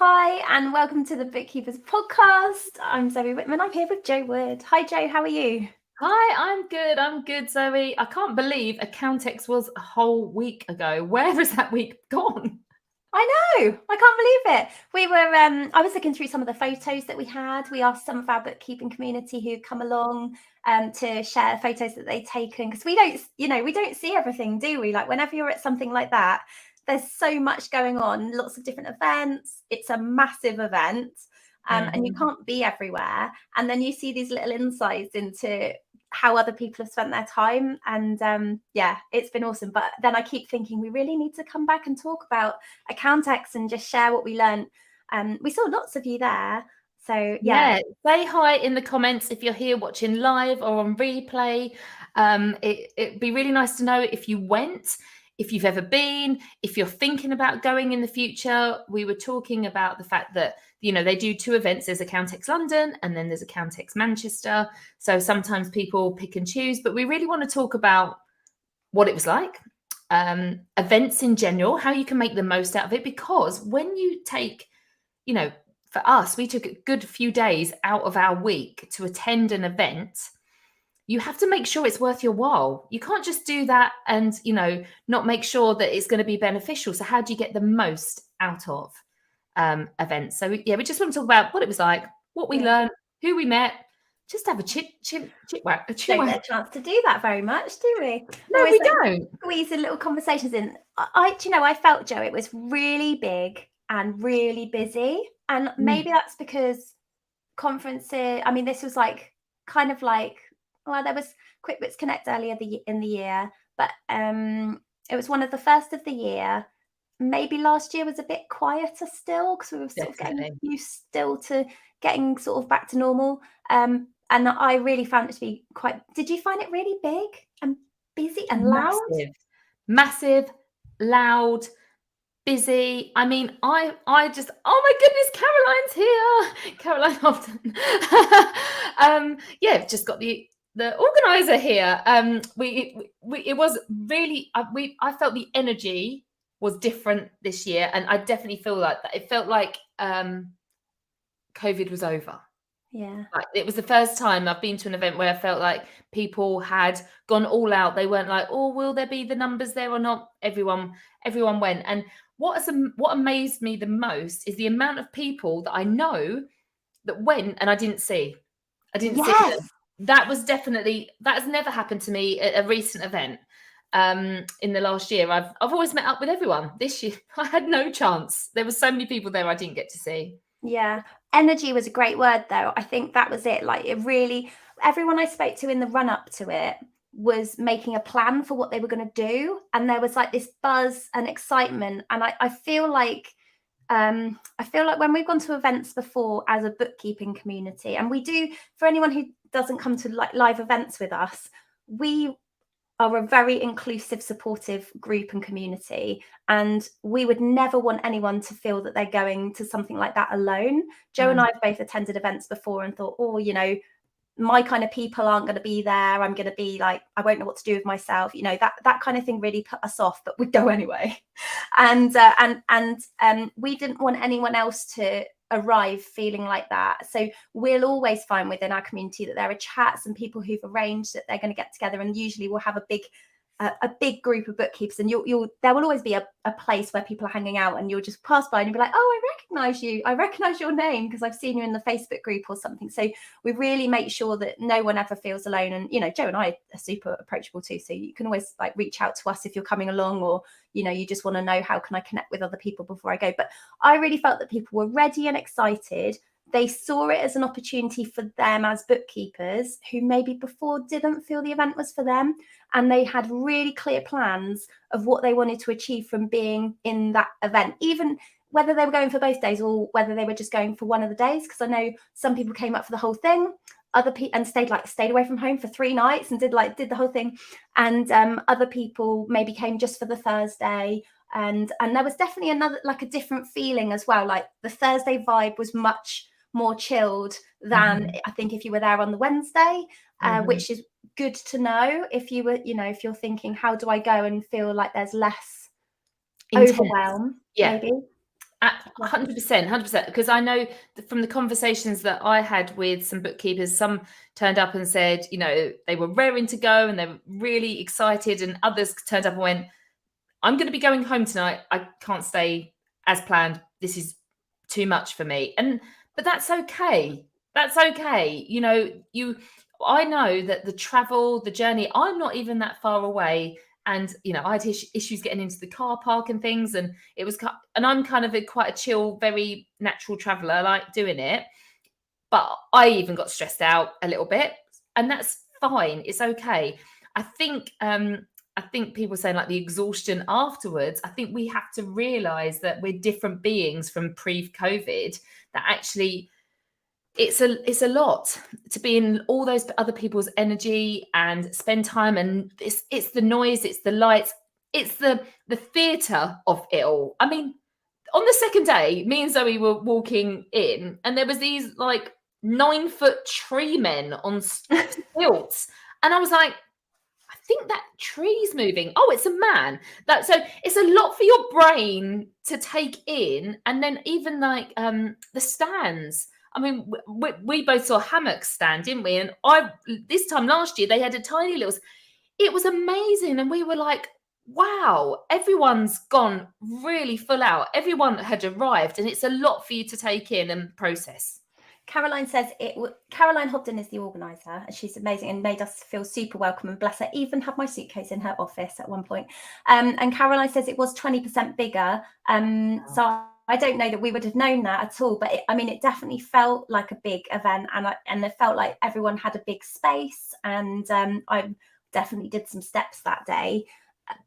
Hi, and welcome to the Bookkeepers Podcast. I'm Zoe Whitman. I'm here with Jo Wood. Hi, Jo. How are you? Hi, I'm good, Zoe. I can't believe Accountex was a whole week ago. Where has that week gone? I know. I can't believe it. We were. I was looking through some of the photos that we had. We asked some of our bookkeeping community who come along to share photos that they'd taken, because we don't see everything, do we? Like, whenever you're at something like that, there's so much going on, lots of different events. It's a massive event. And you can't be everywhere. And then you see these little insights into how other people have spent their time. And it's been awesome. But then I keep thinking we really need to come back and talk about Accountex and just share what we learned. We saw lots of you there. So Yeah, say hi in the comments if you're here watching live or on replay. It'd be really nice to know if you went, if you've ever been, if you're thinking about going in the future. We were talking about the fact that, they do two events. There's Accountex London and then there's Accountex Manchester. So sometimes people pick and choose, but we really want to talk about what it was like, events in general, how you can make the most out of it. Because when you take, for us, we took a good few days out of our week to attend an event. You have to make sure it's worth your while. You can't just do that and, not make sure that it's going to be beneficial. So how do you get the most out of events? So we just want to talk about what it was like, what we learned, who we met, just have a chit whack. Don't get a chance to do that very much, do we? No, we don't. Squeeze in little conversations in. I felt, Jo, it was really big and really busy. And maybe that's because conferences, this was there was QuickBooks Connect earlier in the year, but it was one of the first of the year. Maybe last year was a bit quieter still because we were sort of getting used still to getting sort of back to normal. And I really found it to be quite. Did you find it really big and busy and loud? Massive, loud, busy. I just, oh my goodness, Caroline's here. Caroline Houghton. Just got the organizer here. It was really, I felt the energy was different this year, and I definitely feel like that. It felt like COVID was over. Yeah, like it was the first time I've been to an event where I felt like people had gone all out. They weren't like, oh, will there be the numbers there or not? Everyone went. And what amazed me the most is the amount of people that I know that went and I didn't see. See them. That has never happened to me at a recent event in the last year. I've always met up with everyone. This year I had no chance. There were so many people there I didn't get to see. Yeah, energy was a great word though. I think that was it. Like, it really, everyone I spoke to in the run up to it was making a plan for what they were going to do, and there was like this buzz and excitement. And I feel like when we've gone to events before as a bookkeeping community, and we do, for anyone who doesn't come to like live events with us, we are a very inclusive, supportive group and community, and we would never want anyone to feel that they're going to something like that alone. Jo and I have both attended events before and thought, my kind of people aren't going to be there. I'm going to be like, I won't know what to do with myself. That kind of thing really put us off, but we'd go anyway. And we didn't want anyone else to arrive feeling like that. So we'll always find within our community that there are chats and people who've arranged that they're going to get together, and usually we'll have a big group of bookkeepers, and there will always be a place where people are hanging out, and you'll just pass by and you'll be like, oh, I recognize your name because I've seen you in the Facebook group or something. So we really make sure that no one ever feels alone. And Jo and I are super approachable too, so you can always like reach out to us if you're coming along, or you just want to know, how can I connect with other people before I go. But I really felt that people were ready and excited. They saw it as an opportunity for them as bookkeepers who maybe before didn't feel the event was for them, and they had really clear plans of what they wanted to achieve from being in that event, even whether they were going for both days or whether they were just going for one of the days. Because I know some people came up for the whole thing, other people and stayed away from home for 3 nights and did the whole thing, and other people maybe came just for the Thursday. And there was definitely another, like, a different feeling as well. Like, the Thursday vibe was much more chilled than I think if you were there on the Wednesday, which is good to know if you were, if you're thinking, how do I go and feel like there's less overwhelm, maybe. 100%, because I know from the conversations that I had with some bookkeepers, some turned up and said, you know, they were raring to go and they were really excited, and others turned up and went, I'm going to be going home tonight. I can't stay as planned. This is too much for me. But that's okay. That's okay. You know, I know that the travel, the journey, I'm not even that far away. And, you know, I had issues getting into the car park and things. And I'm kind of quite a chill, very natural traveler. I like doing it. But I even got stressed out a little bit. And that's fine. It's okay. I think people saying like the exhaustion afterwards, I think we have to realize that we're different beings from pre-COVID, that actually it's a lot to be in all those other people's energy and spend time. And it's the noise, it's the lights, it's the theatre of it all. I mean, on the second day, me and Zoe were walking in and there was these like 9-foot tree men on stilts. And I was like, I think that tree's moving. Oh, it's a man. So it's a lot for your brain to take in. And then even like the stands. I mean, we both saw a hammock stand, didn't we? And this time last year, they had a tiny little. It was amazing. And we were like, wow, everyone's gone really full out. Everyone had arrived. And it's a lot for you to take in and process. Caroline says Caroline Hobden is the organizer, and she's amazing and made us feel super welcome, and bless her, even had my suitcase in her office at one point. And Caroline says it was 20% bigger. So I don't know that we would have known that at all, but it definitely felt like a big event, and it felt like everyone had a big space, and I definitely did some steps that day.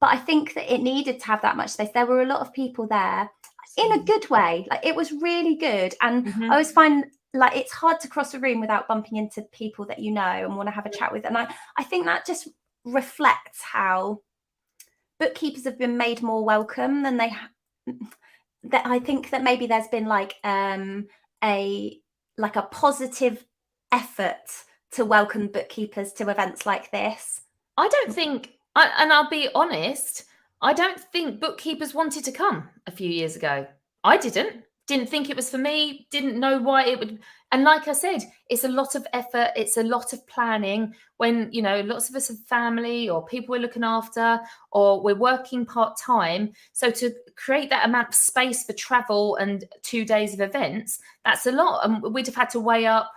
But I think that it needed to have that much space. There were a lot of people there in a good way. Like, it was really good. And I always find like it's hard to cross a room without bumping into people that you know and want to have a chat with. And I think that just reflects how bookkeepers have been made more welcome than that I think that maybe there's been like a positive effort to welcome bookkeepers to events like this. I don't think, and I'll be honest, I don't think bookkeepers wanted to come a few years ago. I didn't think it was for me, didn't know why it would. And like I said, it's a lot of effort. It's a lot of planning when, you know, lots of us have family or people we're looking after, or we're working part-time. So to create that amount of space for travel and 2 days of events, that's a lot. And we'd have had to weigh up,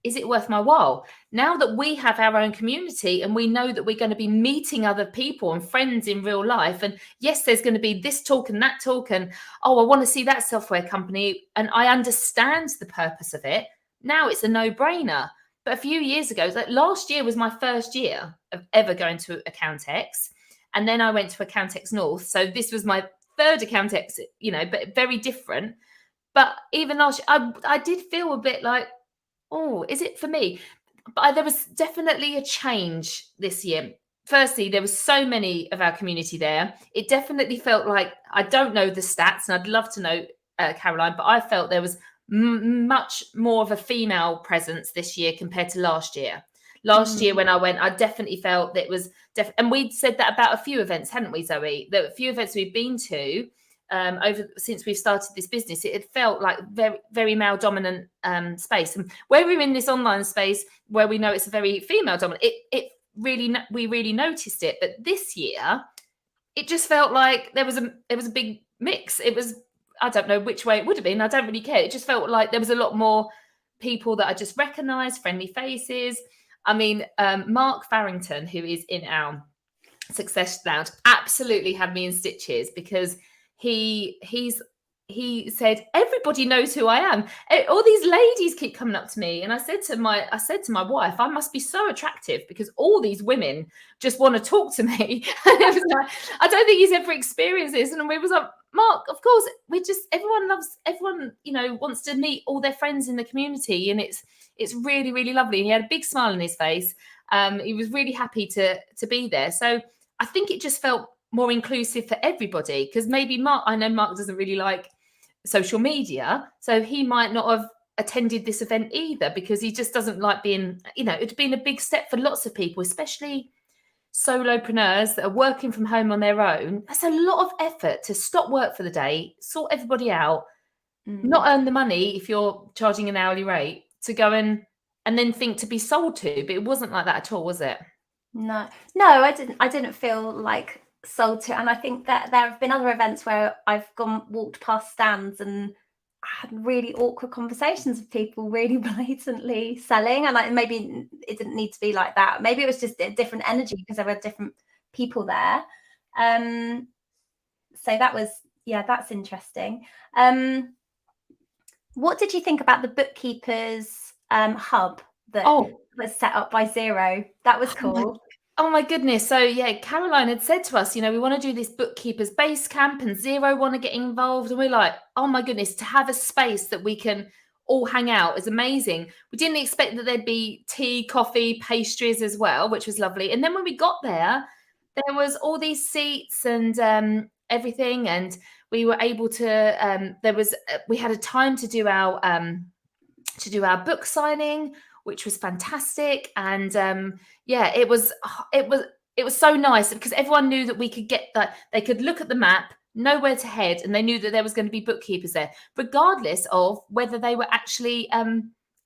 is it worth my while? Now that we have our own community and we know that we're going to be meeting other people and friends in real life, and yes, there's going to be this talk and that talk, and oh, I want to see that software company, and I understand the purpose of it. Now it's a no-brainer. But a few years ago, like last year was my first year of ever going to Accountex, and then I went to Accountex North. So this was my third Accountex, you know, but very different. But even last year, I did feel a bit like, oh, is it for me? But there was definitely a change this year. Firstly, there were so many of our community there. It definitely felt like, I don't know the stats, and I'd love to know, Caroline, but I felt there was much more of a female presence this year compared to last year. Last year when I went, I definitely felt that it was, and we'd said that about a few events, hadn't we, Zoe? The few events we've been to, since we've started this business, it had felt like very, very male dominant space. And where we're in this online space where we know it's a very female dominant, we really noticed it. But this year, it just felt like there was a big mix. It was, I don't know which way it would have been. I don't really care. It just felt like there was a lot more people that I just recognised, friendly faces. I mean, Mark Farrington, who is in our Success Lounge, absolutely had me in stitches, because he said, everybody knows who I am. All these ladies keep coming up to me. And I said to my wife, I must be so attractive because all these women just want to talk to me. And it was like, I don't think he's ever experienced this. And we was like, Mark, of course, everyone, you know, wants to meet all their friends in the community. And it's really, really lovely. And he had a big smile on his face. He was really happy to be there. So I think it just felt more inclusive for everybody, because maybe I know Mark doesn't really like social media, so he might not have attended this event either, because he just doesn't like being, you know, it'd been a big step for lots of people, especially solopreneurs that are working from home on their own. That's a lot of effort to stop work for the day, sort everybody out, not earn the money if you're charging an hourly rate to go and then think to be sold to. But it wasn't like that at all, was it? No, I didn't feel like sold to. And I think that there have been other events where I've walked past stands and had really awkward conversations with people really blatantly selling. And maybe it didn't need to be like that. Maybe it was just a different energy because there were different people there. So that's interesting. What did you think about the Bookkeepers hub that was set up by Xero? That was cool. Oh my goodness. So yeah, Caroline had said to us, we want to do this Bookkeepers Basecamp and Xero want to get involved. And we're like, oh my goodness, to have a space that we can all hang out is amazing. We didn't expect that there'd be tea, coffee, pastries as well, which was lovely. And then when we got there was all these seats and everything. And we were able to, we had a time to do our book signing, which was fantastic. And it was so nice because everyone knew that we could get that. They could look at the map, know where to head, and they knew that there was going to be bookkeepers there, regardless of whether they were actually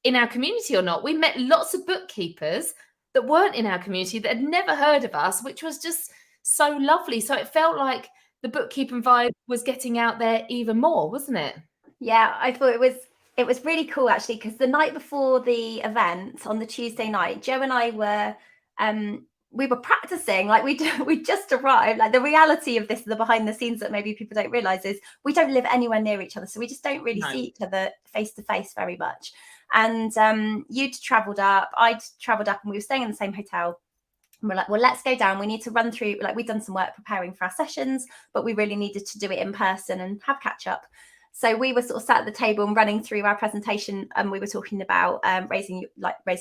in our community or not. We met lots of bookkeepers that weren't in our community that had never heard of us, which was just so lovely. So it felt like the bookkeeping vibe was getting out there even more, wasn't it? Yeah, I thought it was really cool actually, because the night before the event on the Tuesday night, Jo and I were practicing. Like we just arrived. Like the reality of this, the behind the scenes that maybe people don't realize, is we don't live anywhere near each other, so we just don't really see each other face to face very much. And you'd traveled up, I'd traveled up, and we were staying in the same hotel. And we're like, well, let's go down. We need to run through, like, we'd done some work preparing for our sessions, but we really needed to do it in person and have catch up. So we were sort of sat at the table and running through our presentation, and we were talking about raising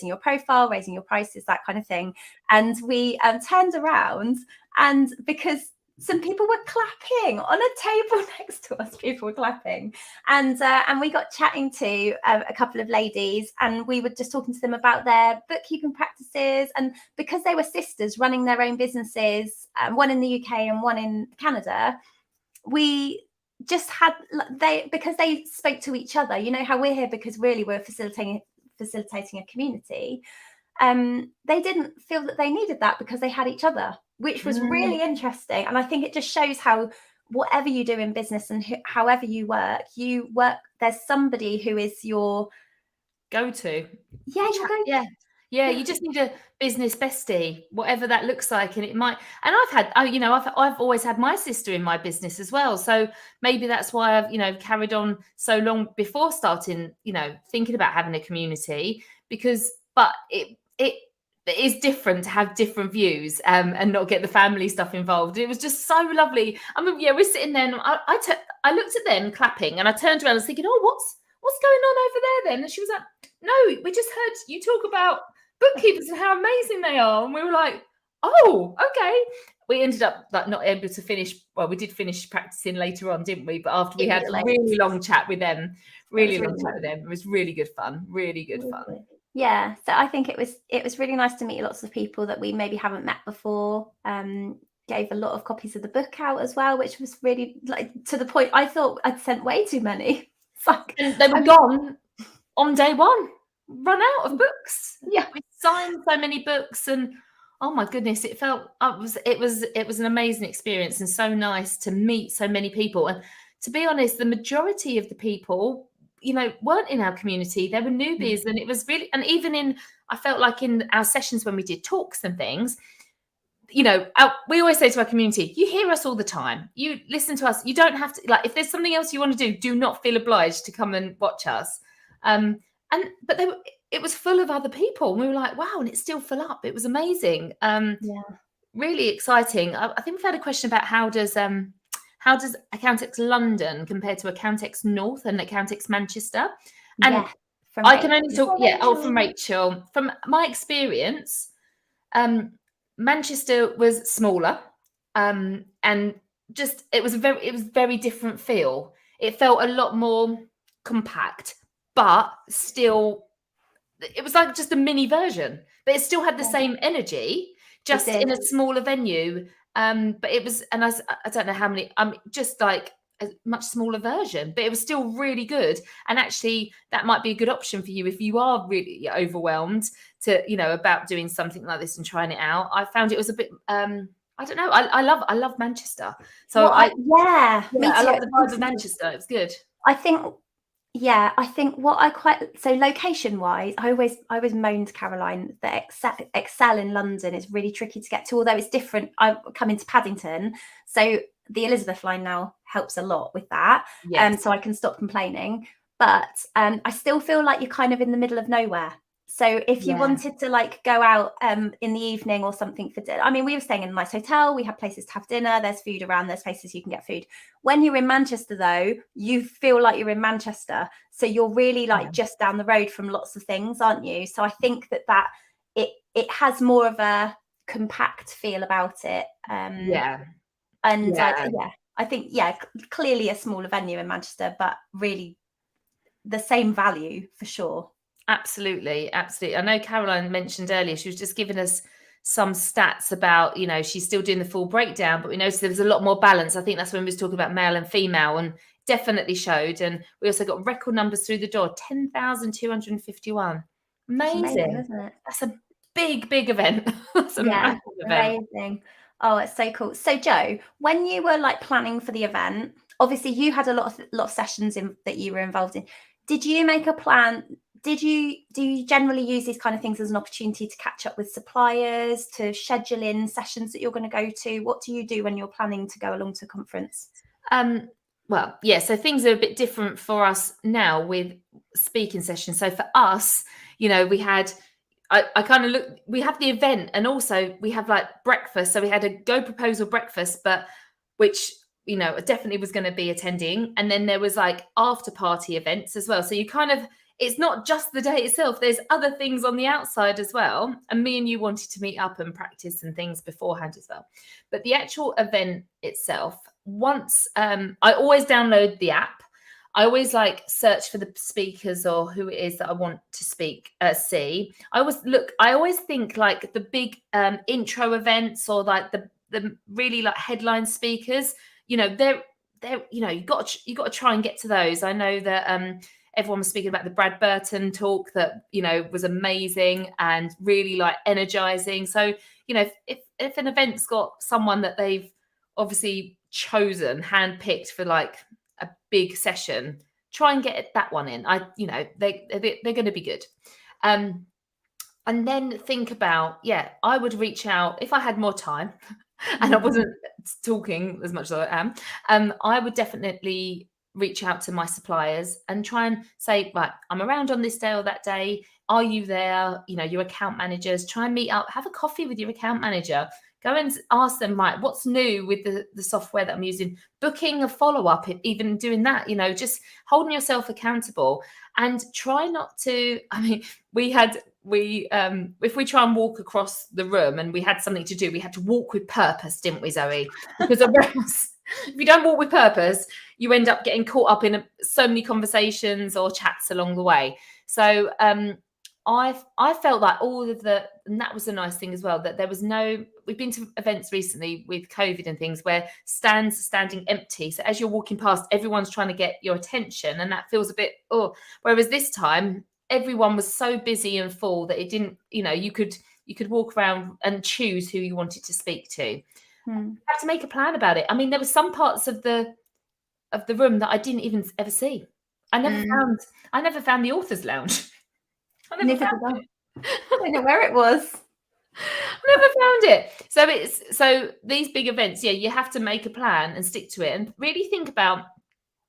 your profile, raising your prices, that kind of thing. And we turned around, and because some people were clapping on a table next to us, people were clapping, and we got chatting to a couple of ladies, and we were just talking to them about their bookkeeping practices. And because they were sisters running their own businesses, one in the UK and one in Canada, we just had because they spoke to each other. You know how we're here because really we're facilitating a community. They didn't feel that they needed that because they had each other, which was really interesting. And I think it just shows how whatever you do in business and however you work, there's somebody who is your go-to. Yeah, your go-to. Yeah, you just need a business bestie, whatever that looks like. And it might, and I've always had my sister in my business as well. So maybe that's why I've, carried on so long before starting, thinking about having a community, but it is different to have different views and not get the family stuff involved. It was just so lovely. I mean, we're sitting there and I looked at them clapping, and I turned around and was thinking, oh, what's going on over there then? And she was like, no, we just heard you talk about bookkeepers and how amazing they are. And we were like, oh, okay. We ended up not able to finish. Well, we did finish practicing later on, didn't we? But after we had a really long chat with them, it was really good fun. Really good fun. Yeah. So I think it was really nice to meet lots of people that we maybe haven't met before. Gave a lot of copies of the book out as well, which was really, to the point I thought I'd sent way too many. And they were gone on day one. Run out of books. Yeah, we signed so many books, and oh my goodness, it was an amazing experience, and so nice to meet so many people. And to be honest, the majority of the people, weren't in our community. They were newbies, and it was really, and even I felt like in our sessions when we did talks and things, we always say to our community, you hear us all the time. You listen to us. You don't have to, if there's something else you want to do not feel obliged to come and watch us. But it was full of other people. And we were like, wow, and it's still full up. It was amazing. Really exciting. I think we've had a question about how does Accountex London compare to Accountex North and Accountex Manchester? And I can only talk, from Rachel. From my experience, Manchester was smaller, and just it was very different feel. It felt a lot more compact, but still, it was like just a mini version. But it still had the same energy, just in a smaller venue. But it was, and I don't know how many. Just like a much smaller version, but it was still really good. And actually that might be a good option for you if you are really overwhelmed to, about doing something like this and trying it out. I found it was a bit, I don't know. I love Manchester. So me too. I love the vibe of Manchester. It was good. I think so location wise, I always moaned to Caroline that Excel in London is really tricky to get to, although it's different. I come into Paddington, so the Elizabeth line now helps a lot with that. Yes. So I can stop complaining, but I still feel like you're kind of in the middle of nowhere. So if you wanted to like go out in the evening or something for dinner, I mean, we were staying in a nice hotel. We have places to have dinner. There's food around. There's places you can get food. When you're in Manchester, though, you feel like you're in Manchester. So you're really like just down the road from lots of things, aren't you? So I think that it has more of a compact feel about it. I think clearly a smaller venue in Manchester, but really the same value for sure. Absolutely. I know Caroline mentioned earlier, she was just giving us some stats about, she's still doing the full breakdown, but we noticed there was a lot more balance. I think that's when we was talking about male and female, and definitely showed. And we also got record numbers through the door, 10,251. Amazing, isn't it? That's a big event. That's a massive event. Amazing. Oh, it's so cool. So Jo, when you were like planning for the event, obviously you had a lot of sessions that you were involved in. Did you make a plan? Do you generally use these kind of things as an opportunity to catch up with suppliers, to schedule in sessions that you're going to go to? What do you do when you're planning to go along to a conference? So things are a bit different for us now with speaking sessions. So for us, we had, I kind of look, we have the event and also we have like breakfast. So we had a Go Proposal breakfast, but which, definitely was going to be attending. And then there was like after party events as well. So you kind of, it's not just the day itself. There's other things on the outside as well. And me and you wanted to meet up and practice and things beforehand as well. But the actual event itself, once I always download the app. I always like search for the speakers or who it is that I want to see. I always think like the big intro events or like the really like headline speakers, they're you got to try and get to those. I know that everyone was speaking about the Brad Burton talk that, was amazing and really like energizing. So, if an event's got someone that they've obviously chosen, handpicked for like a big session, try and get that one in. They're going to be good. And then think about, I would reach out if I had more time and I wasn't talking as much as I am. I would definitely reach out to my suppliers and try and say, right, I'm around on this day or that day. Are you there? Your account managers, try and meet up, have a coffee with your account manager. Go and ask them, right, what's new with the software that I'm using? Booking a follow-up, even doing that, just holding yourself accountable and try not to, if we try and walk across the room and we had something to do, we had to walk with purpose, didn't we, Zoe? Because if you don't walk with purpose, you end up getting caught up in so many conversations or chats along the way. So I felt like and that was a nice thing as well, that there was we've been to events recently with COVID and things where stands are standing empty. So as you're walking past, everyone's trying to get your attention and that feels a bit, whereas this time, everyone was so busy and full that it didn't, you could walk around and choose who you wanted to speak to. You have to make a plan about it. I mean, there were some parts of the room that I didn't even ever see. I never found the author's lounge. I don't know where it was. I never found it. So these big events, you have to make a plan and stick to it and really think about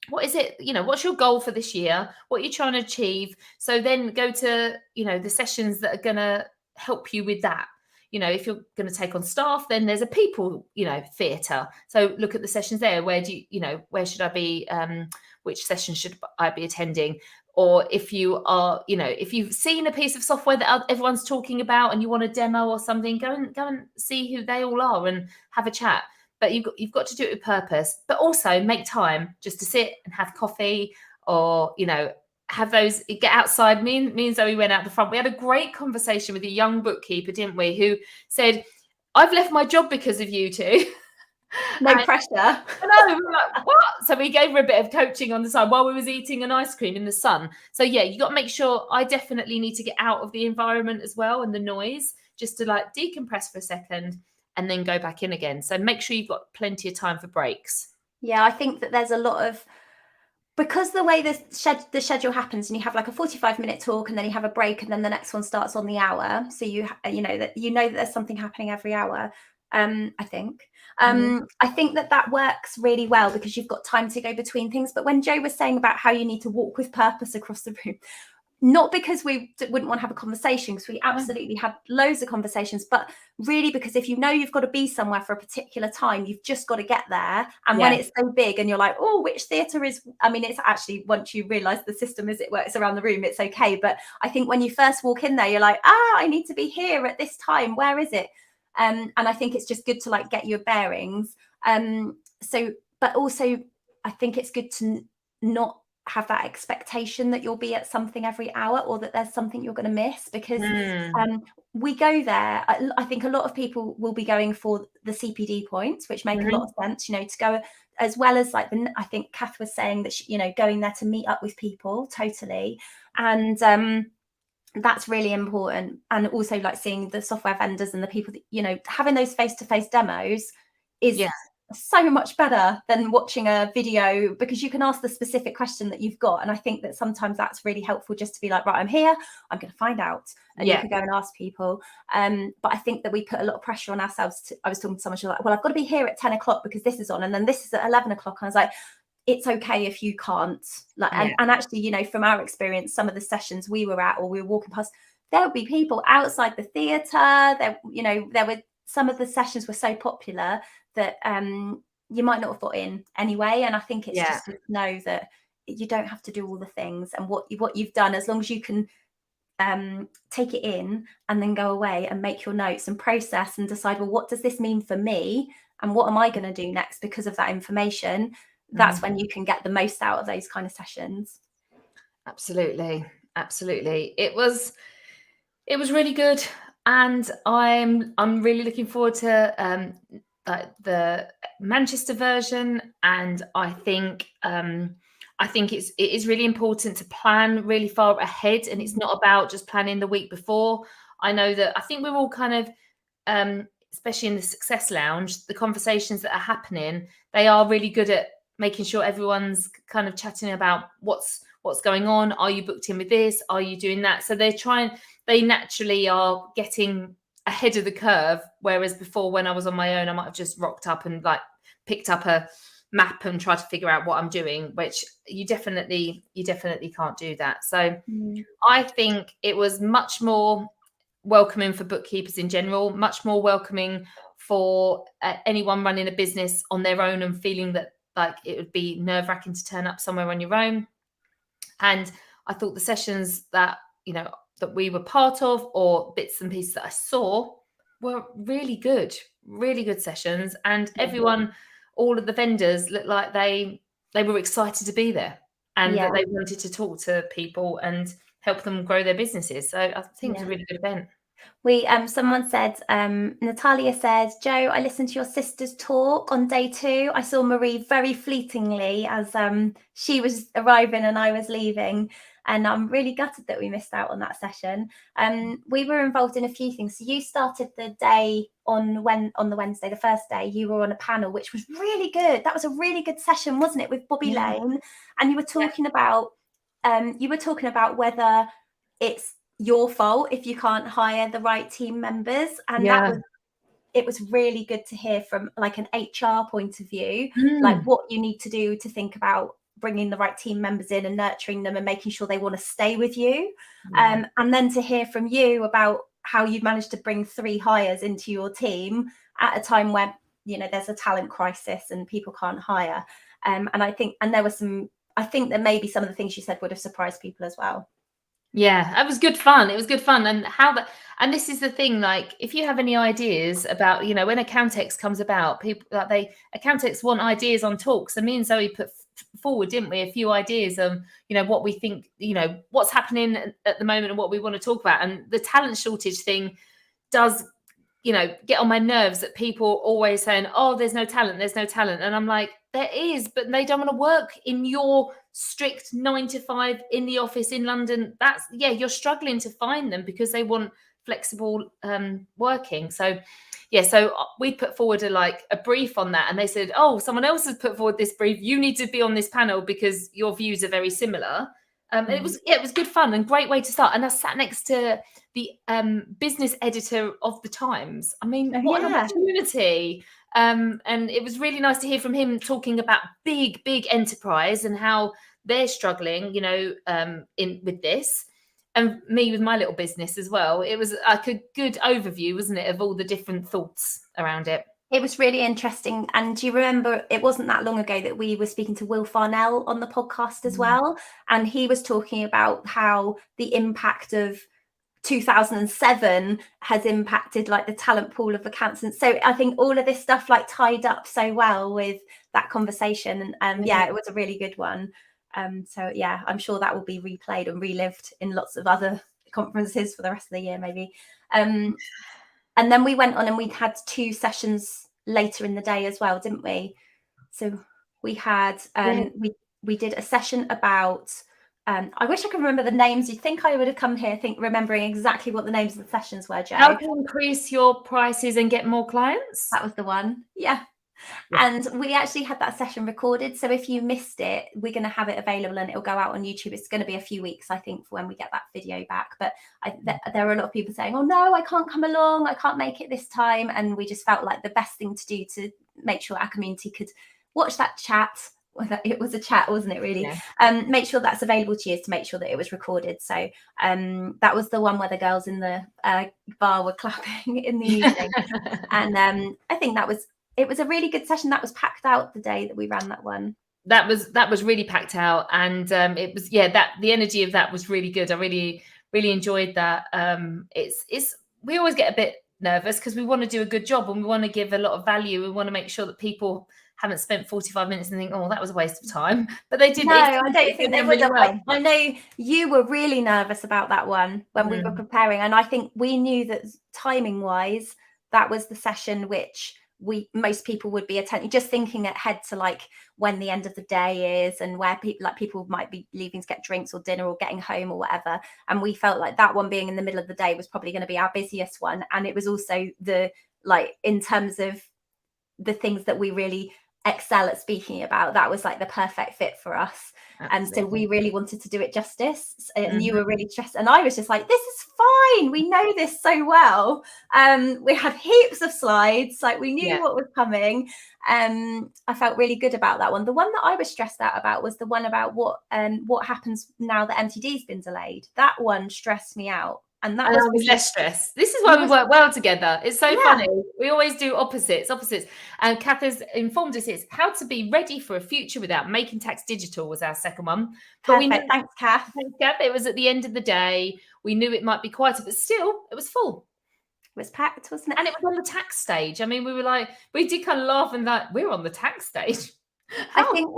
what is it, what's your goal for this year? What you're trying to achieve? So then go to, the sessions that are going to help you with that. If you're going to take on staff, then there's a people, theatre. So look at the sessions there. Where where should I be? Which session should I be attending? Or if you are, if you've seen a piece of software that everyone's talking about and you want a demo or something, go and see who they all are and have a chat. But you've got to do it with purpose, but also make time just to sit and have coffee or, have those, get outside. Me and Zoe went out the front. We had a great conversation with a young bookkeeper, didn't we? Who said, I've left my job because of you two. No pressure. I know, we were like, what? So we gave her a bit of coaching on the side while we was eating an ice cream in the sun. So yeah, you got to make sure. I definitely need to get out of the environment as well and the noise, just to like decompress for a second and then go back in again. So make sure you've got plenty of time for breaks. Yeah, I think that there's a lot of, because the way the schedule happens, and you have like a 45-minute talk, and then you have a break, and then the next one starts on the hour. So you know that there's something happening every hour. I think that works really well because you've got time to go between things. But when Jo was saying about how you need to walk with purpose across the room, not because we wouldn't want to have a conversation, because we absolutely had loads of conversations, but really because if you know you've got to be somewhere for a particular time, you've just got to get there. And when it's so big and you're like, oh, which theatre is, I mean, it's actually, once you realise the system as it works around the room, it's okay. But I think when you first walk in there, you're like, I need to be here at this time. Where is it? And I think it's just good to like get your bearings. But also I think it's good to not have that expectation that you'll be at something every hour, or that there's something you're going to miss, because we go there. I think a lot of people will be going for the CPD points, which make a lot of sense, to go, as well as like I think Kath was saying that going there to meet up with people, totally. And that's really important. And also like seeing the software vendors and the people that, having those face-to-face demos is so much better than watching a video, because you can ask the specific question that you've got. And I think that sometimes that's really helpful, just to be like, right, I'm here, I'm going to find out, and you can go and ask people. But I think that we put a lot of pressure on ourselves. I was talking to someone, she was like, well, I've got to be here at 10 o'clock because this is on, and then this is at 11 o'clock. And I was like, it's okay if you can't. And actually, from our experience, some of the sessions we were at, or we were walking past, there would be people outside the theatre. There were some of the sessions were so popular that you might not have got in anyway. And I think it's just to know that you don't have to do all the things, and what you've done, as long as you can take it in and then go away and make your notes and process and decide, well, what does this mean for me, and what am I going to do next because of that information? That's when you can get the most out of those kind of sessions. Absolutely. It was really good, and I'm really looking forward to the Manchester version. And I think it is really important to plan really far ahead, and it's not about just planning the week before. I know that I think we're all kind of especially in the Success Lounge, the conversations that are happening, they are really good at making sure everyone's kind of chatting about what's going on. Are you booked in with this? Are you doing that? So they naturally are getting ahead of the curve. Whereas before, when I was on my own, I might have just rocked up and like picked up a map and tried to figure out what I'm doing, which you definitely can't do that. So I think it was much more welcoming for bookkeepers in general, much more welcoming for anyone running a business on their own and feeling that like it would be nerve-wracking to turn up somewhere on your own. And I thought the sessions that that we were part of, or bits and pieces that I saw, were really good sessions. And everyone, all of the vendors, looked like they were excited to be there, and that they wanted to talk to people and help them grow their businesses. So I think it was a really good event. Someone said, Natalia said, Jo, I listened to your sister's talk on day 2. I saw Marie very fleetingly as she was arriving and I was leaving, and I'm really gutted that we missed out on that session. We were involved in a few things. So you started the day on the Wednesday, the first day, you were on a panel, which was really good. That was a really good session, wasn't it, with Bobby Lane? And you were talking about whether it's your fault if you can't hire the right team members, and it was really good to hear from like an HR point of view, like what you need to do to think about bringing the right team members in and nurturing them and making sure they want to stay with you. And then to hear from you about how you've managed to bring 3 hires into your team at a time where there's a talent crisis and people can't hire. And I think that maybe some of the things you said would have surprised people as well. Yeah, it was good fun. And this is the thing, like, if you have any ideas about, when Accountex comes about, people Accountex want ideas on talks. And me and Zoe put forward, didn't we, a few ideas of, what we think, what's happening at the moment and what we want to talk about. And the talent shortage thing does get on my nerves that people always saying, oh, there's no talent. And I'm like, there is, but they don't want to work in your strict 9 to 5 in the office in London. You're struggling to find them because they want flexible working. So we put forward a brief on that, and they said, oh, someone else has put forward this brief. You need to be on this panel because your views are very similar. It was good fun and great way to start. And I sat next to the business editor of the Times. I mean, what an opportunity. And it was really nice to hear from him talking about big enterprise and how they're struggling, with this. And me with my little business as well. It was like a good overview, wasn't it, of all the different thoughts around it. It was really interesting. And do you remember, it wasn't that long ago that we were speaking to Will Farnell on the podcast as well. And he was talking about how the impact of 2007 has impacted the talent pool of accountants. So I think all of this stuff tied up so well with that conversation. And it was a really good one. So I'm sure that will be replayed and relived in lots of other conferences for the rest of the year, maybe. And then we went on and we had 2 sessions later in the day as well, didn't we? So we had we did a session about I wish I could remember the names. You'd think I would have come here remembering exactly what the names of the sessions were, Jo. How to increase your prices and get more clients? That was the one. Yeah. And we actually had that session recorded. So if you missed it, we're going to have it available and it'll go out on YouTube. It's going to be a few weeks, I think, for when we get that video back. But there are a lot of people saying, oh, no, I can't come along. I can't make it this time. And we just felt like the best thing to do to make sure our community could watch that chat. It was a chat, wasn't it, really? Yeah. Make sure that's available to you, to make sure that it was recorded. So that was the one where the girls in the bar were clapping in the evening. And I think it was a really good session. That was packed out the day that we ran that one. That was really packed out, and it was the energy of that was really good. I really enjoyed that. We always get a bit nervous because we want to do a good job and we want to give a lot of value. We want to make sure that people haven't spent 45 minutes and think, oh, that was a waste of time. But they didn't. No, I don't think they would have. Well. I know you were really nervous about that one when we were preparing, and I think we knew that timing wise, that was the session which most people would be attending, just thinking ahead to when the end of the day is and where people might be leaving to get drinks or dinner or getting home or whatever. And we felt like that one being in the middle of the day was probably going to be our busiest one. And it was also in terms of the things that we really excel at speaking about, that was the perfect fit for us. Absolutely. And so we really wanted to do it justice, and you were really stressed, and I was just like, this is fine, we know this so well. We had heaps of slides, we knew what was coming. I felt really good about that one. The one that I was stressed out about was the one about what happens now that MTD's been delayed. That one stressed me out. And that was less stress. This is why we work well together. It's so funny. We always do opposites. And Kath has informed us it's how to be ready for a future without making tax digital was our second one. But thanks, Kath. Thanks, Kath. It was at the end of the day. We knew it might be quieter, but still, it was full. It was packed, wasn't it? And it was on the tax stage. I mean, we did kind of laugh and we're on the tax stage. I think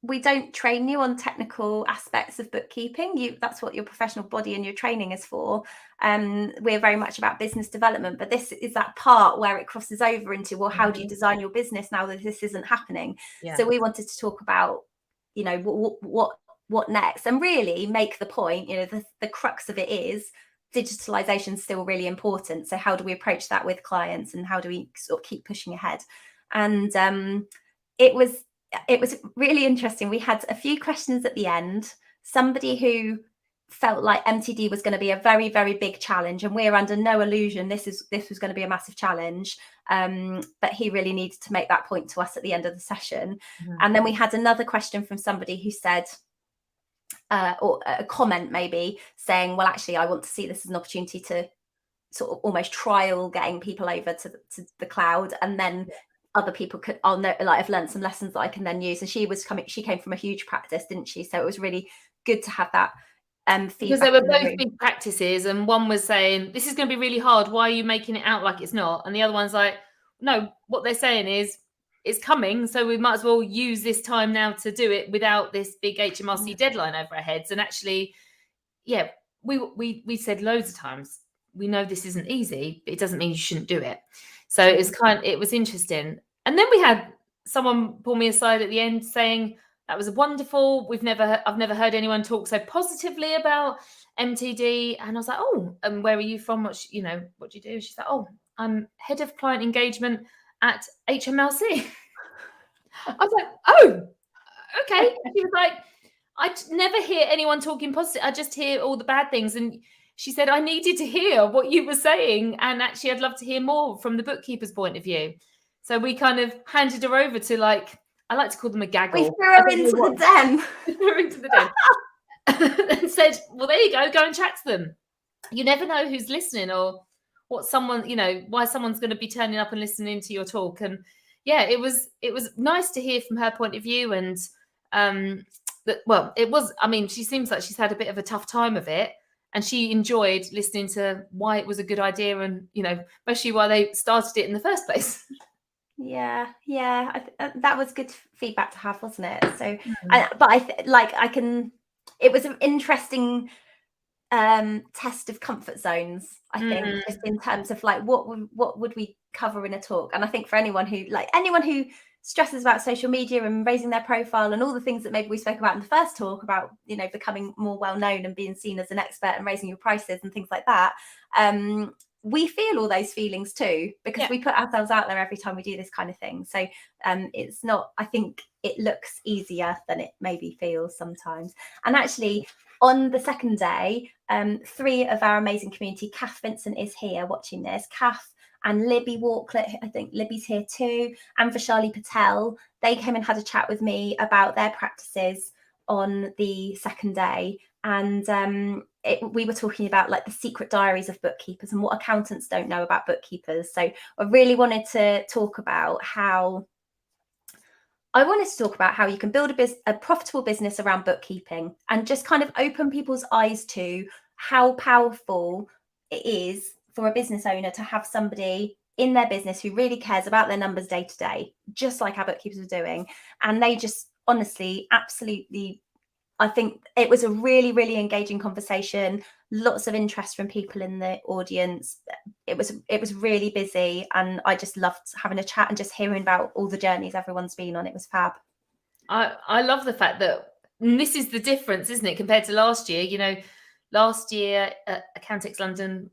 we don't train you on technical aspects of bookkeeping. That's what your professional body and your training is for. We're very much about business development, but this is that part where it crosses over into, well, how do you design your business now that this isn't happening? Yeah. So we wanted to talk about, what next, and really make the point, the crux of it is digitalization is still really important. So how do we approach that with clients, and how do we sort of keep pushing ahead? And it was really interesting. We had a few questions at the end. Somebody who felt like MTD was going to be a very, very big challenge, and we're under no illusion this was going to be a massive challenge. But he really needed to make that point to us at the end of the session. And then we had another question from somebody who said, or a comment maybe saying, well, actually, I want to see this as an opportunity to sort of almost trial getting people over to the cloud, and then other people I've learned some lessons that I can then use. And she came from a huge practice, didn't she? So it was really good to have that feedback. Because they were both big practices, and one was saying, this is going to be really hard, why are you making it out like it's not? And the other one's like, no, what they're saying is it's coming, so we might as well use this time now to do it without this big HMRC deadline over our heads. And actually, we said loads of times, we know this isn't easy, but it doesn't mean you shouldn't do it. So it was interesting. And then we had someone pull me aside at the end saying, that was wonderful. I've never heard anyone talk so positively about MTD. And I was like, oh, and where are you from? What do you do? She's like, oh, I'm head of client engagement at HMLC. I was like, oh, okay. She was like, I never hear anyone talking positive. I just hear all the bad things. And she said, I needed to hear what you were saying. And actually, I'd love to hear more from the bookkeeper's point of view. So we kind of handed her over to, like, I like to call them a gaggle. We threw her into the den. Threw her into the den. And said, well, there you go and chat to them. You never know who's listening or what someone, why someone's going to be turning up and listening to your talk. And yeah, it was nice to hear from her point of view. And she seems like she's had a bit of a tough time of it. And she enjoyed listening to why it was a good idea and, especially why they started it in the first place. Yeah. That was good feedback to have, wasn't it? So, it was an interesting test of comfort zones, I think, just in terms of like what would we cover in a talk. And I think for anyone who stresses about social media and raising their profile and all the things that maybe we spoke about in the first talk about, becoming more well known and being seen as an expert and raising your prices and things like that, we feel all those feelings too, because we put ourselves out there every time we do this kind of thing. So it's not, I think it looks easier than it maybe feels sometimes. And actually, on the second day, 3 of our amazing community, Kath Vincent is here watching this, Kath and Libby Walklet, I think Libby's here too, and Vishali Patel, they came and had a chat with me about their practices on the second day. And we were talking about like the secret diaries of bookkeepers and what accountants don't know about bookkeepers. So I really wanted to talk about how you can build a profitable business around bookkeeping and just kind of open people's eyes to how powerful it is for a business owner to have somebody in their business who really cares about their numbers day to day, just like our bookkeepers are doing. And they just honestly, absolutely, I think it was a really, really engaging conversation. Lots of interest from people in the audience. It was really busy, and I just loved having a chat and just hearing about all the journeys everyone's been on. It was fab. I love the fact that this is the difference, isn't it, compared to last year? Last year at Accountex London,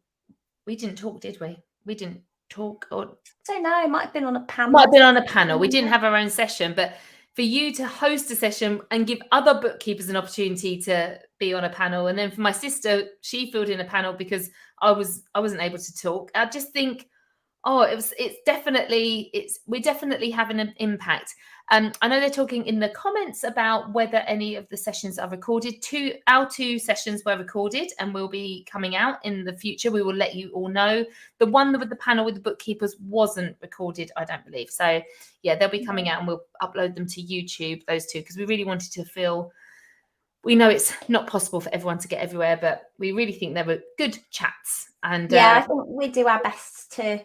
we didn't talk, did we? We didn't talk, or I don't know. It might have been on a panel. We didn't have our own session, but for you to host a session and give other bookkeepers an opportunity to be on a panel, and then for my sister, she filled in a panel because I wasn't able to talk. I just think, we're definitely having an impact. I know they're talking in the comments about whether any of the sessions are recorded. Our 2 sessions were recorded and will be coming out in the future. We will let you all know. The one with the panel with the bookkeepers wasn't recorded, I don't believe. So yeah, they'll be coming out and we'll upload them to YouTube, those 2, because we really wanted to feel, we know it's not possible for everyone to get everywhere, but we really think they were good chats. And I think we do our best to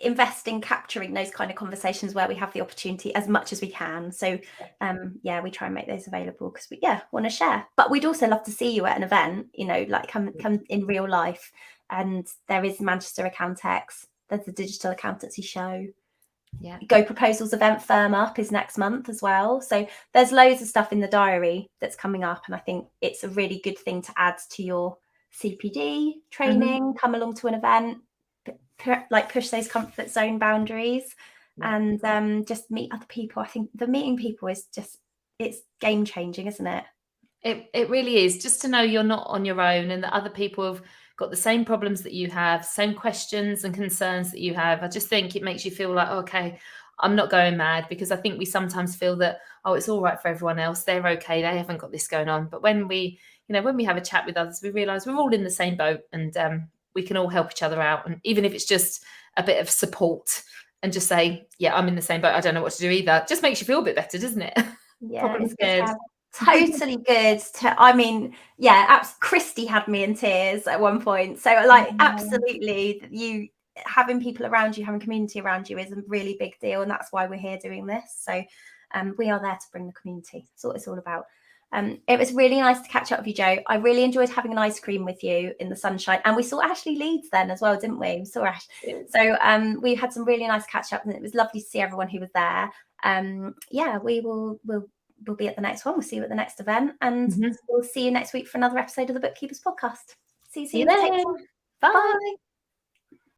invest in capturing those kind of conversations where we have the opportunity as much as we can. So we try and make those available because we want to share, but we'd also love to see you at an event, like come in real life. And there is Manchester Accountex, there's the digital accountancy show, Go Proposals event Firm Up is next month as well. So there's loads of stuff in the diary that's coming up, and I think it's a really good thing to add to your CPD training. Come along to an event, push those comfort zone boundaries, and just meet other people. I think the meeting people is it's game changing, isn't it? It really is, just to know you're not on your own and that other people have got the same problems that you have, same questions and concerns that you have. I just think it makes you feel like, okay, I'm not going mad, because I think we sometimes feel that, it's all right for everyone else, they're okay, they haven't got this going on. But when we have a chat with others, we realize we're all in the same boat, and we can all help each other out. And even if it's just a bit of support and just say, I'm in the same boat, I don't know what to do either, just makes you feel a bit better, doesn't it? It's good. Totally good. Christy had me in tears at one point. So absolutely, you having people around you, having community around you is a really big deal. And that's why we're here doing this. So we are there to bring the community. That's what it's all about. It was really nice to catch up with you, Jo. I really enjoyed having an ice cream with you in the sunshine, and we saw Ashley Leeds then as well, didn't we? We saw Ash. So we had some really nice catch up, and it was lovely to see everyone who was there. Yeah, we'll be at the next one. We'll see you at the next event, and we'll see you next week for another episode of the Bookkeepers Podcast. See you soon. See you then. Bye. Bye.